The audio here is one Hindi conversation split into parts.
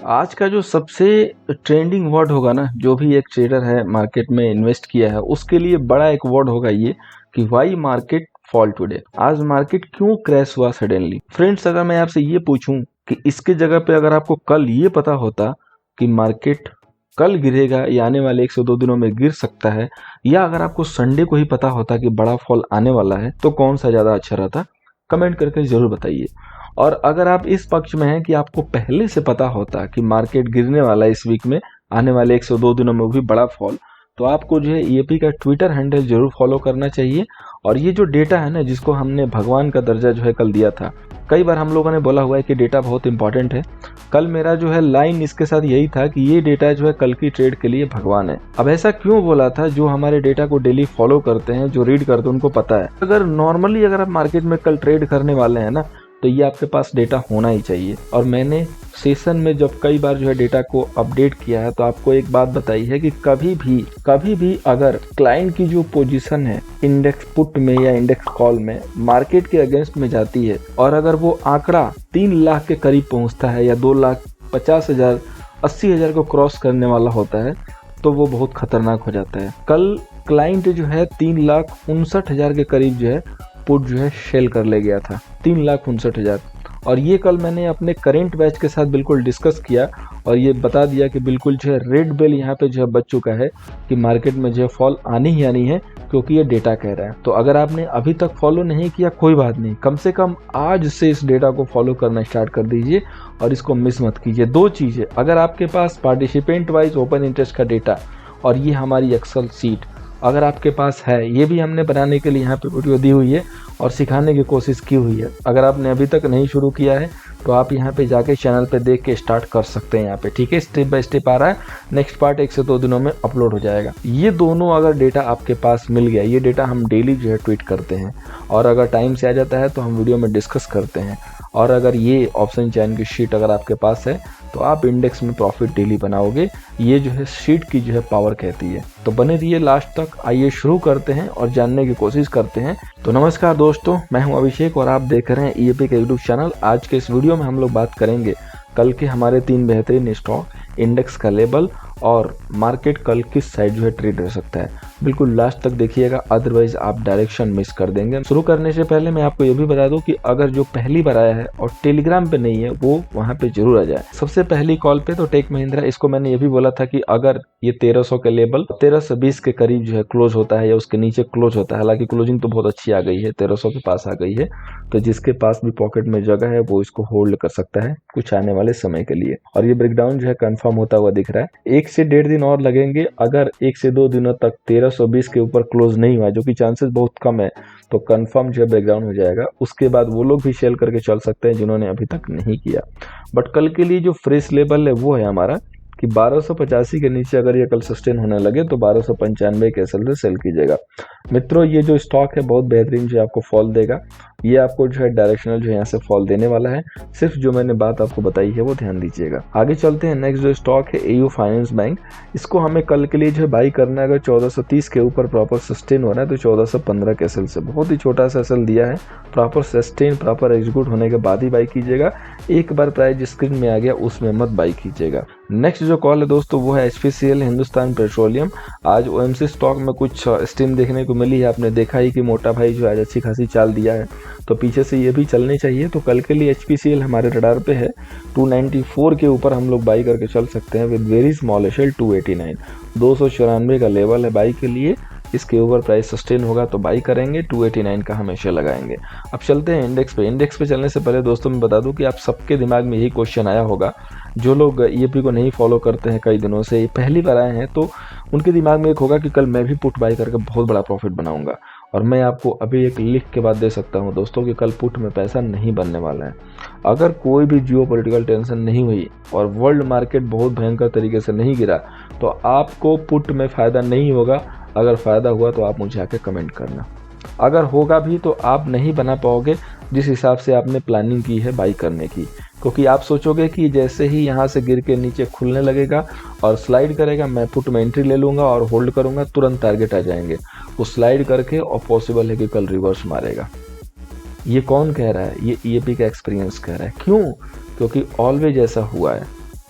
आज का जो सबसे ट्रेंडिंग वर्ड होगा ना, जो भी एक ट्रेडर है मार्केट में इन्वेस्ट किया है उसके लिए बड़ा एक वर्ड होगा ये कि वाई मार्केट फॉल टुडे। आज मार्केट क्यों क्रैश हुआ सडनली। फ्रेंड्स, अगर मैं आपसे ये पूछूं कि इसके जगह पे अगर आपको कल ये पता होता कि मार्केट कल गिरेगा या आने वाले 1 से 2 दिनों में गिर सकता है, या अगर आपको संडे को ही पता होता कि बड़ा फॉल आने वाला है, तो कौन सा ज्यादा अच्छा रहता? कमेंट करके जरूर बताइए। और अगर आप इस पक्ष में हैं कि आपको पहले से पता होता कि मार्केट गिरने वाला है इस वीक में, आने वाले 1 से 2 दिनों में भी बड़ा फॉल, तो आपको जो है ईएपी का ट्विटर हैंडल जरूर फॉलो करना चाहिए। और ये जो डेटा है ना, जिसको हमने भगवान का दर्जा जो है कल दिया था, कई बार हम लोगों ने बोला हुआ है कि डेटा बहुत इंपॉर्टेंट है। कल मेरा जो है लाइन इसके साथ यही था कि ये डेटा जो है कल की ट्रेड के लिए भगवान है। अब ऐसा क्यों बोला था? जो हमारे डेटा को डेली फॉलो करते हैं, जो रीड करते हैं, उनको पता है अगर नॉर्मली अगर आप मार्केट में कल ट्रेड करने वाले हैं ना, तो ये आपके पास डेटा होना ही चाहिए। और मैंने सेशन में जब कई बार जो है डेटा को अपडेट किया है, तो आपको एक बात बताई है कि कभी भी अगर क्लाइंट की जो पोजीशन है इंडेक्स पुट में या इंडेक्स कॉल में मार्केट के अगेंस्ट में जाती है, और अगर वो आंकड़ा 3 लाख के करीब पहुंचता है या 2,50,000 80,000 को क्रॉस करने वाला होता है, तो वो बहुत खतरनाक हो जाता है। कल क्लाइंट जो है 3,59,000 के करीब जो है पुट जो है सेल कर ले गया था, 3,59,000। और ये कल मैंने अपने करेंट बैच के साथ बिल्कुल डिस्कस किया और ये बता दिया कि बिल्कुल जो है रेड बेल यहाँ पे जो है बच चुका है कि मार्केट में जो है फॉल आनी ही आनी है, क्योंकि ये डेटा कह रहा है। तो अगर आपने अभी तक फॉलो नहीं किया, कोई बात नहीं, कम से कम आज से इस डेटा को फॉलो करना स्टार्ट कर दीजिए और इसको मिस मत कीजिए। 2 चीज़ें, अगर आपके पास पार्टिसिपेंट वाइज ओपन इंटरेस्ट का डेटा और ये हमारी एक्सेल सीट अगर आपके पास है, ये भी हमने बनाने के लिए यहाँ पे वीडियो दी हुई है और सिखाने की कोशिश की हुई है। अगर आपने अभी तक नहीं शुरू किया है तो आप यहाँ पे जाके चैनल पे देख के स्टार्ट कर सकते हैं। यहाँ पे ठीक है, स्टेप बाय स्टेप आ रहा है। नेक्स्ट पार्ट 1 से 2 दिनों में अपलोड हो जाएगा। ये दोनों अगर डेटा आपके पास मिल गया, ये डेटा हम डेली जो है ट्वीट करते हैं और अगर टाइम से आ जाता है तो हम वीडियो में डिस्कस करते हैं। और अगर ये ऑप्शन चैन की शीट अगर आपके पास है तो आप इंडेक्स में प्रॉफिट डेली बनाओगे। ये जो है शीट की जो है पावर कहती है। तो बने रहिए लास्ट तक। आइए शुरू करते हैं और जानने की कोशिश करते हैं। तो नमस्कार दोस्तों, मैं हूं अभिषेक और आप देख रहे हैं ईएपी का यूट्यूब चैनल। आज के इस वीडियो में हम लोग बात करेंगे कल के हमारे 3 बेहतरीन स्टॉक, इंडेक्स का लेवल और मार्केट कल किस साइड जो है ट्रेड रह सकता है। बिल्कुल लास्ट तक देखिएगा, अदरवाइज आप डायरेक्शन मिस कर देंगे। शुरू करने से पहले मैं आपको ये भी बता दूं कि अगर जो पहली बार आया है और टेलीग्राम पे नहीं है, वो वहां पे जरूर आ जाए। सबसे पहली कॉल पे तो टेक महिंद्रा, इसको मैंने ये भी बोला था कि अगर ये 1300 के लेवल 1320 के करीब जो है क्लोज होता है या उसके नीचे क्लोज होता है, हालांकि क्लोजिंग तो बहुत अच्छी आ गई है, 1300 के पास आ गई है, तो जिसके पास भी पॉकेट में जगह है वो इसको होल्ड कर सकता है कुछ आने वाले समय के लिए। और ये ब्रेकडाउन जो है कंफर्म होता हुआ दिख रहा है। 1 से 1.5 दिन और लगेंगे। अगर 1 से 2 दिनों तक 1320 के ऊपर क्लोज नहीं हुआ, जो कि चांसेस बहुत कम है, तो कंफर्म जो है ब्रेकडाउन हो जाएगा। उसके बाद वो लोग भी सेल करके चल सकते हैं जिन्होंने अभी तक नहीं किया। बट कल के लिए जो फ्रेश लेवल है वो है हमारा कि 1285 के नीचे अगर ये कल सस्टेन होने लगे तो 1295 के एसएल से सेल कीजिएगा। मित्रों, ये जो स्टॉक है बहुत बेहतरीन जो आपको फॉल देगा। ये आपको जो है डायरेक्शनल जो है यहाँ से फॉल देने वाला है। सिर्फ जो मैंने बात आपको बताई है वो ध्यान दीजिएगा। आगे चलते हैं। नेक्स्ट जो स्टॉक है एयू फाइनेंस बैंक। इसको हमें कल के लिए जो है बाई करना है। अगर 1430 के ऊपर प्रॉपर सस्टेन हो रहा है तो 1415 के एसएल से, बहुत ही छोटा सा एसएल दिया है, प्रॉपर सस्टेन प्रॉपर एग्जीक्यूट होने के बाद ही बाई कीजिएगा। एक बार प्राइस स्क्रीन में आ गया उसमें मत बाई कीजिएगा। नेक्स्ट जो कॉल है दोस्तों वो है एचपीसीएल हिंदुस्तान पेट्रोलियम। आज ओएमसी स्टॉक में कुछ स्टीम देखने को मिली है। आपने देखा ही कि मोटा भाई जो आज अच्छी खासी चाल दिया है, तो पीछे से ये भी चलनी चाहिए। तो कल के लिए एचपीसीएल हमारे रडार पे है। 294 के ऊपर हम लोग बाई करके चल सकते हैं विद वेरी स्मॉल एशल 289, 294 का लेवल है बाई के लिए। इसके ऊपर प्राइस सस्टेन होगा तो बाई करेंगे, 289 का हमेशा लगाएंगे। अब चलते हैं इंडेक्स पे। इंडेक्स पे चलने से पहले दोस्तों मैं बता दूं कि आप सबके दिमाग में यही क्वेश्चन आया होगा, जो लोग ईएपी को नहीं फॉलो करते हैं कई दिनों से, पहली बार आए हैं, तो उनके दिमाग में एक होगा कि कल मैं भी पुट बाई करके बहुत बड़ा प्रॉफिट बनाऊंगा। और मैं आपको अभी एक लिख के बात दे सकता हूं दोस्तों कि कल पुट में पैसा नहीं बनने वाला है। अगर कोई भी जियोपॉलिटिकल टेंशन नहीं हुई और वर्ल्ड मार्केट बहुत भयंकर तरीके से नहीं गिरा तो आपको पुट में फ़ायदा नहीं होगा। अगर फ़ायदा हुआ तो आप मुझे आके कमेंट करना। अगर होगा भी तो आप नहीं बना पाओगे जिस हिसाब से आपने प्लानिंग की है बाई करने की, क्योंकि आप सोचोगे कि जैसे ही यहाँ से गिर के नीचे खुलने लगेगा और स्लाइड करेगा, मैं पुट में एंट्री ले लूँगा और होल्ड करूँगा, तुरंत टारगेट आ जाएंगे। वो स्लाइड करके और पॉसिबल है कि कल रिवर्स मारेगा। ये कौन कह रहा है? ये ईएपी का एक्सपीरियंस कह रहा है। क्यों? क्योंकि ऑलवेज ऐसा हुआ है।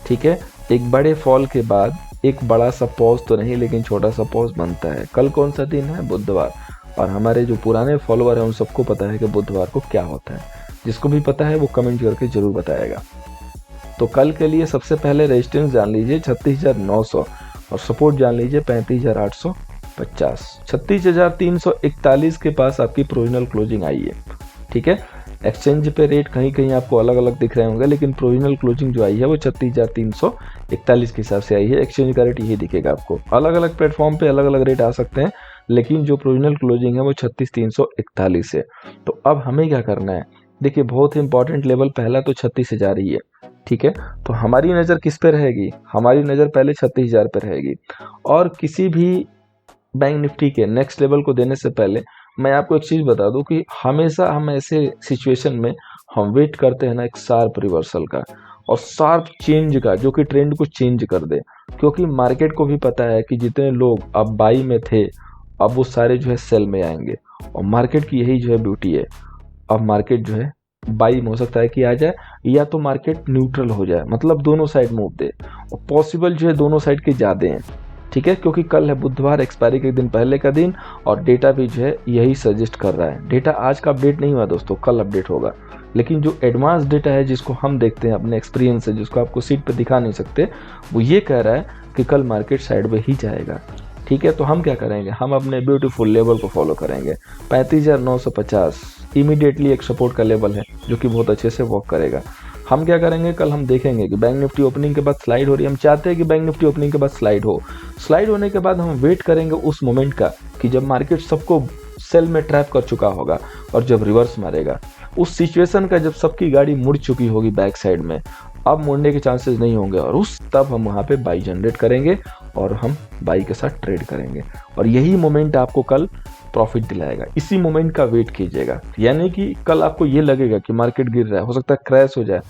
ठीक है। एक बड़े फॉल के बाद एक बड़ा सा पॉज तो नहीं, लेकिन छोटा सा पॉज बनता है। कल कौन सा दिन है? बुधवार। और हमारे जो पुराने फॉलोअर हैं उन सबको पता है कि बुधवार को क्या होता है। जिसको भी पता है वो कमेंट करके जरूर बताएगा। तो कल के लिए सबसे पहले रेजिस्टेंस जान लीजिए 36,900 और सपोर्ट जान लीजिए 35,850। 36,341 के पास आपकी प्रोविजनल क्लोजिंग आई है, ठीक है। एक्सचेंज पे रेट कहीं कहीं आपको अलग अलग दिख रहे होंगे, लेकिन प्रोविजनल क्लोजिंग जो आई है वो 36,341 के हिसाब से आई है। एक्सचेंज का रेट यही दिखेगा आपको। अलग अलग प्लेटफॉर्म पे अलग अलग रेट आ सकते हैं, लेकिन जो प्रोविजनल क्लोजिंग है वो 36,341 है। तो अब हमें क्या करना है? देखिए, बहुत ही इंपॉर्टेंट लेवल पहला तो 36,000 ही है, ठीक है। तो हमारी नज़र किस पे रहेगी? हमारी नज़र पहले 36,000 पे रहेगी। और किसी भी बैंक निफ्टी के नेक्स्ट लेवल को देने से पहले मैं आपको एक चीज़ बता दूं कि हमेशा हम ऐसे सिचुएशन में हम वेट करते हैं ना एक शार्प रिवर्सल का और शार्प चेंज का, जो कि ट्रेंड को चेंज कर दे। क्योंकि मार्केट को भी पता है कि जितने लोग अब बाई में थे अब वो सारे जो है सेल में आएंगे, और मार्केट की यही जो है ब्यूटी है। अब मार्केट जो है बाई में हो सकता है कि आ जाए, या तो मार्केट न्यूट्रल हो जाए, मतलब दोनों साइड मूव दे, और पॉसिबल जो है दोनों साइड के ज़्यादा हैं, ठीक है। क्योंकि कल है बुधवार, एक्सपायरी के दिन पहले का दिन, और डेटा भी जो है यही सजेस्ट कर रहा है। डेटा आज का अपडेट नहीं हुआ दोस्तों, कल अपडेट होगा। लेकिन जो एडवांस डेटा है जिसको हम देखते हैं अपने एक्सपीरियंस से, जिसको आपको सीट पे दिखा नहीं सकते, वो ये कह रहा है कि कल मार्केट साइड में ही जाएगा, ठीक है। तो हम क्या करेंगे? हम अपने ब्यूटीफुल लेवल को फॉलो करेंगे। 35,950 इमीडिएटली एक सपोर्ट का लेवल है जो कि बहुत अच्छे से वर्क करेगा। हम क्या करेंगे? कल हम देखेंगे कि बैंक निफ्टी ओपनिंग के बाद स्लाइड हो रही है। हम चाहते हैं कि बैंक निफ्टी ओपनिंग के बाद स्लाइड हो। स्लाइड होने के बाद हम वेट करेंगे उस मोमेंट का कि जब मार्केट सबको सेल में ट्रैप कर चुका होगा और जब रिवर्स मारेगा, उस सिचुएशन का, जब सबकी गाड़ी मुड़ चुकी होगी बैक साइड में, अब मुड़ने के चांसेस नहीं होंगे, और तब हम वहाँ पे बाई जनरेट करेंगे और हम बाई के साथ ट्रेड करेंगे। और यही मोमेंट आपको कल प्रॉफिट दिलाएगा। इसी मोमेंट का वेट कीजिएगा। यानी कि कल आपको ये लगेगा कि मार्केट गिर रहा है, हो सकता है क्रैश हो जाए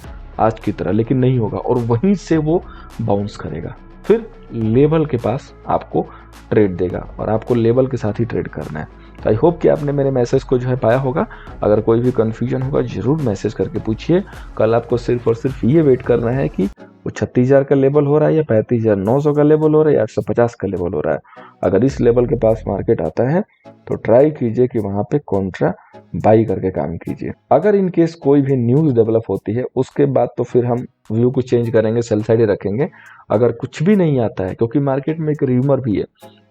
आज की तरह, लेकिन नहीं होगा, और वहीं से वो बाउंस करेगा, फिर लेवल के पास आपको ट्रेड देगा, और आपको लेवल के साथ ही ट्रेड करना है। तो आई होप कि आपने मेरे मैसेज को जो है पाया होगा। अगर कोई भी कन्फ्यूजन होगा जरूर मैसेज करके पूछिए। कल आपको सिर्फ और सिर्फ ये वेट करना है कि वो 36,000 का लेवल हो रहा है या 35,900 का लेवल हो रहा है या 850 का लेवल हो रहा है। अगर इस लेवल के पास मार्केट आता है तो ट्राई कीजिए कि वहां पे कॉन्ट्रा बाई करके काम कीजिए। अगर इन केस कोई भी न्यूज़ डेवलप होती है उसके बाद तो फिर हम व्यू को चेंज करेंगे, सेल साइड ही रखेंगे। अगर कुछ भी नहीं आता है, क्योंकि मार्केट में एक र्यूमर भी है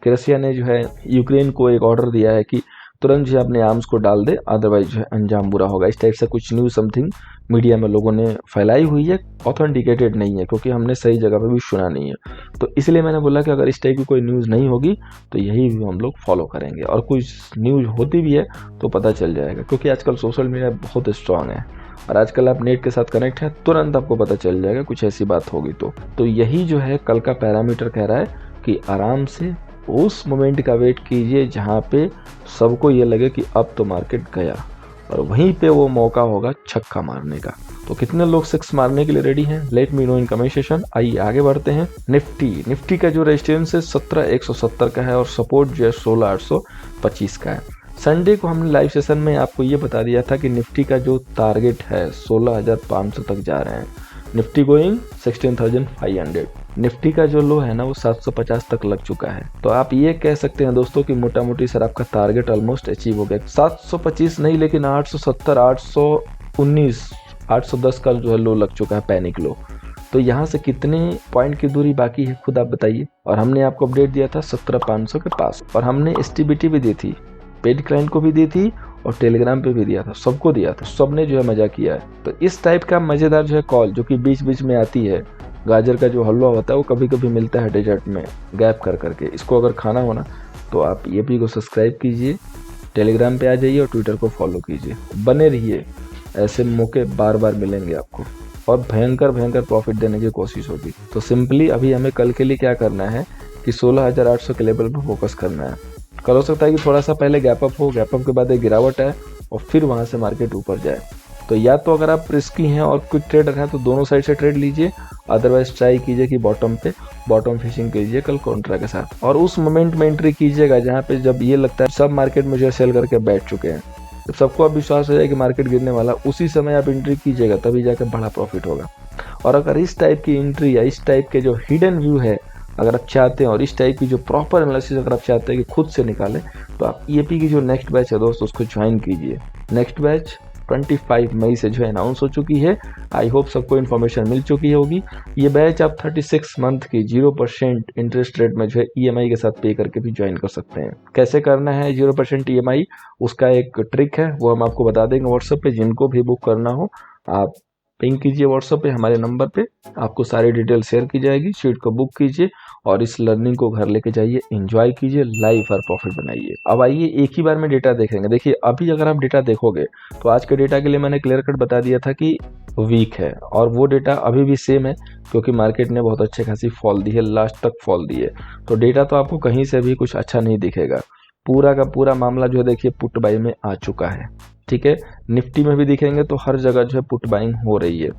कि रसिया ने जो है यूक्रेन को एक ऑर्डर दिया है कि तुरंत जो है अपने आर्म्स को डाल दे, अदरवाइज जो है अंजाम बुरा होगा। इस टाइप से कुछ न्यूज़ समथिंग मीडिया में लोगों ने फैलाई हुई है, ऑथेंटिकेटेड नहीं है, क्योंकि हमने सही जगह पे भी सुना नहीं है। तो इसलिए मैंने बोला कि अगर इस टाइप की कोई न्यूज़ नहीं होगी तो यही व्यू हम लोग फॉलो करेंगे, और कुछ न्यूज़ होती भी है तो पता चल जाएगा, क्योंकि आजकल सोशल मीडिया बहुत स्ट्रांग है, और आजकल आप नेट के साथ कनेक्ट हैं, तुरंत आपको पता चल जाएगा कुछ ऐसी बात होगी। तो यही जो है कल का पैरामीटर कह रहा है कि आराम से उस मोमेंट का वेट कीजिए जहां पे सबको ये लगे कि अब तो मार्केट गया, और वहीं पे वो मौका होगा छक्का मारने का। तो कितने लोग सिक्स मारने के लिए रेडी हैं? Let me know in comment session. आइए आगे बढ़ते हैं। निफ्टी का जो रेजिस्टेंस है 17,170 का है, और सपोर्ट जो है 16,825 का है। संडे को हमने लाइव सेशन में आपको ये बता दिया था कि निफ्टी का जो टारगेट है 16,500 तक जा रहे हैं। Nifty going 16,500। निफ्टी का जो लो है ना वो 750 तक लग चुका है। तो आप ये कह सकते हैं दोस्तों कि मोटा मोटी सर आपका टारगेट ऑलमोस्ट अचीव हो गया। 725 नहीं, लेकिन 870, 819, 810 का जो है लो लग चुका है, पैनिक लो। तो यहाँ से कितने पॉइंट की दूरी बाकी है खुद आप बताइए। और हमने आपको अपडेट दिया था 17,500 के पास, और हमने एसटीबीटी भी दी थी, पेड क्लाइंट को भी दी थी, और टेलीग्राम पे भी दिया था, सबको दिया था, सबने जो है मजा किया है। तो इस टाइप का मजेदार जो है कॉल जो कि बीच बीच में आती है, गाजर का जो हलवा होता है वो कभी कभी मिलता है डेजर्ट में गैप कर करके, इसको अगर खाना हो ना तो आप ईएपी को सब्सक्राइब कीजिए, टेलीग्राम पे आ जाइए और ट्विटर को फॉलो कीजिए, बने रहिए। ऐसे मौके बार बार मिलेंगे आपको, और भयंकर भयंकर प्रॉफिट देने की कोशिश होगी। तो सिंपली अभी हमें कल के लिए क्या करना है कि 16,800 के लेवल पर फोकस करना है। कल हो सकता है कि थोड़ा सा पहले गैप अप हो, गैप अप के बाद एक गिरावट है, और फिर वहां से मार्केट ऊपर जाए। तो या तो अगर आप रिस्की हैं और क्विक ट्रेडर हैं तो दोनों साइड से ट्रेड लीजिए, अदरवाइज ट्राई कीजिए कि बॉटम फिशिंग कीजिए कल कॉन्ट्रा के साथ, और उस मोमेंट में एंट्री कीजिएगा जहां पे जब ये लगता है सब मार्केट में जो सेल करके बैठ चुके हैं, जब सबको अब विश्वास हो जाए कि मार्केट गिरने वाला, उसी समय आप एंट्री कीजिएगा, तभी जाकर बड़ा प्रॉफिट होगा। और अगर इस टाइप की एंट्री या इस टाइप के जो हिडन व्यू है अगर आप चाहते हैं और इस टाइप की जो प्रॉपर एनालिसिस अगर आप चाहते हैं कि खुद से निकालें, तो आप ईएपी की जो नेक्स्ट बैच है दोस्त उसको ज्वाइन कीजिए। नेक्स्ट बैच 25 मई से जो है अनाउंस हो चुकी है। आई होप सबको इन्फॉर्मेशन मिल चुकी होगी। ये बैच आप 36 मंथ की 0% इंटरेस्ट रेट में जो है ईएमआई के साथ पे करके भी ज्वाइन कर सकते हैं। कैसे करना है 0% ईएमआई, उसका एक ट्रिक है, वो हम आपको बता देंगे व्हाट्सएप पे। जिनको भी बुक करना हो आप पिंग कीजिए व्हाट्सएप पे हमारे नंबर पे, आपको सारी डिटेल शेयर की जाएगी। शीट को बुक कीजिए और इस लर्निंग को घर लेके जाइए, एंजॉय कीजिए, लाइफ और प्रॉफिट बनाइए। अब आइए एक ही बार में डेटा देखेंगे। देखिए अभी अगर आप डेटा देखोगे तो आज के डेटा के लिए मैंने क्लियर कट बता दिया था कि वीक है, और वो डेटा अभी भी सेम है क्योंकि मार्केट ने बहुत अच्छे खासी फॉल दी है, लास्ट तक फॉल दी है। तो डेटा तो आपको कहीं से भी कुछ अच्छा नहीं दिखेगा। पूरा का पूरा मामला जो है देखिए पुट बाई में आ चुका है, ठीक है। निफ्टी में भी दिखेंगे तो हर जगह जो है पुट बाइंग हो रही है।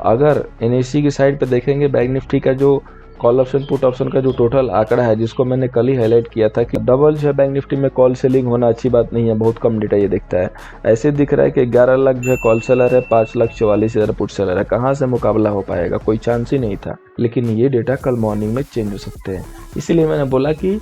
अगर एनएससी की साइड पे देखेंगे बैंक निफ्टी का जो कॉल ऑप्शन पुट ऑप्शन का जो टोटल आंकड़ा है, जिसको मैंने कल ही हाईलाइट किया था कि डबल जो है बैंक निफ्टी में कॉल सेलिंग होना अच्छी बात नहीं है, बहुत कम डेटा ये दिखता है। ऐसे दिख रहा है कि 11 लाख जो है कॉल सेलर है, 5,44,000 पुट सेलर है। कहाँ से मुकाबला हो पाएगा, कोई चांस ही नहीं था। लेकिन ये डेटा कल मॉर्निंग में चेंज हो सकते हैं, इसीलिए मैंने बोला कि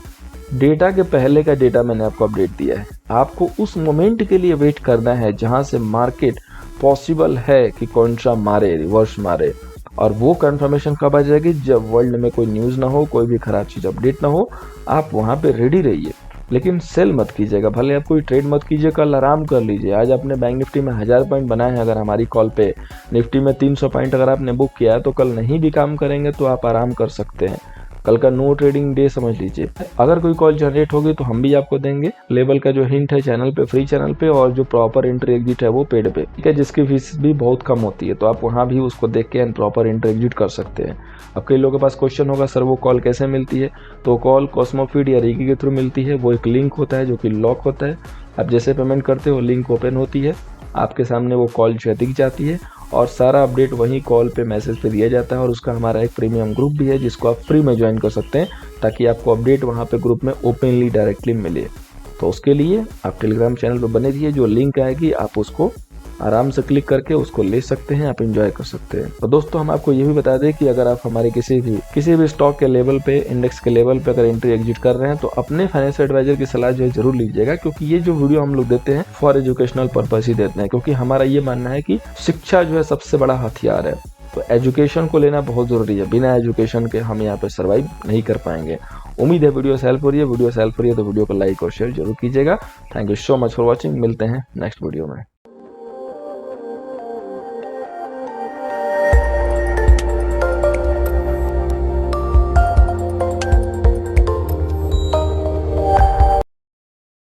डेटा के पहले का डेटा मैंने आपको अपडेट दिया है। आपको उस मोमेंट के लिए वेट करना है जहां से मार्केट पॉसिबल है कि कौन सा मारे, रिवर्स मारे। और वो कंफर्मेशन कब आ जाएगी, जब वर्ल्ड में कोई न्यूज़ ना हो, कोई भी खराब चीज़ अपडेट ना हो। आप वहां पे रेडी रहिए, लेकिन सेल मत कीजिएगा। भले आप कोई ट्रेड मत कीजिए, कल आराम कर लीजिए। आज आपने बैंक निफ्टी में 1000 पॉइंट बनाए हैं, अगर हमारी कॉल पे निफ्टी में 300 पॉइंट अगर आपने बुक किया है, तो कल नहीं भी काम करेंगे तो आप आराम कर सकते हैं। कल का नो ट्रेडिंग डे समझ लीजिए। अगर कोई कॉल जनरेट होगी तो हम भी आपको देंगे। लेवल का जो हिंट है चैनल पे, फ्री चैनल पे, और जो प्रॉपर एंट्री एग्जिट है वो पेड पे, ठीक है, जिसकी फीस भी बहुत कम होती है। तो आप वहाँ भी उसको देख के प्रॉपर एंट्री एग्जिट कर सकते हैं। अब कई लोगों के पास क्वेश्चन होगा सर वो कॉल कैसे मिलती है, तो कॉल कॉस्मोफीड या रीकी के थ्रू मिलती है। वो एक लिंक होता है जो कि लॉक होता है। आप जैसे पेमेंट करते हो लिंक ओपन होती है, आपके सामने वो कॉल जो दिख जाती है और सारा अपडेट वहीं कॉल पे मैसेज पे दिया जाता है। और उसका हमारा एक प्रीमियम ग्रुप भी है जिसको आप फ्री में ज्वाइन कर सकते हैं, ताकि आपको अपडेट वहाँ पे ग्रुप में ओपनली डायरेक्टली मिले। तो उसके लिए आप टेलीग्राम चैनल पर बने रहिए, जो लिंक आएगी आप उसको आराम से क्लिक करके उसको ले सकते हैं, आप एंजॉय कर सकते हैं। तो दोस्तों हम आपको ये भी बता दें कि अगर आप हमारे किसी भी स्टॉक के लेवल पे, इंडेक्स के लेवल पे अगर एंट्री एग्जिट कर रहे हैं तो अपने फाइनेंशियल एडवाइजर की सलाह जो है जरूर लीजिएगा, क्योंकि ये जो वीडियो हम लोग देते हैं फॉर एजुकेशनल पर्पस ही देते हैं। क्योंकि हमारा ये मानना है कि शिक्षा जो है सबसे बड़ा हथियार है। तो एजुकेशन को लेना बहुत जरूरी है, बिना एजुकेशन के हम यहाँ पे सर्वाइव नहीं कर पाएंगे। उम्मीद है वीडियो से हेल्प हो रही है। वीडियो से हेल्प हो रही है तो वीडियो को लाइक और शेयर जरूर कीजिएगा। Thank you so much for watching. मिलते हैं नेक्स्ट वीडियो में।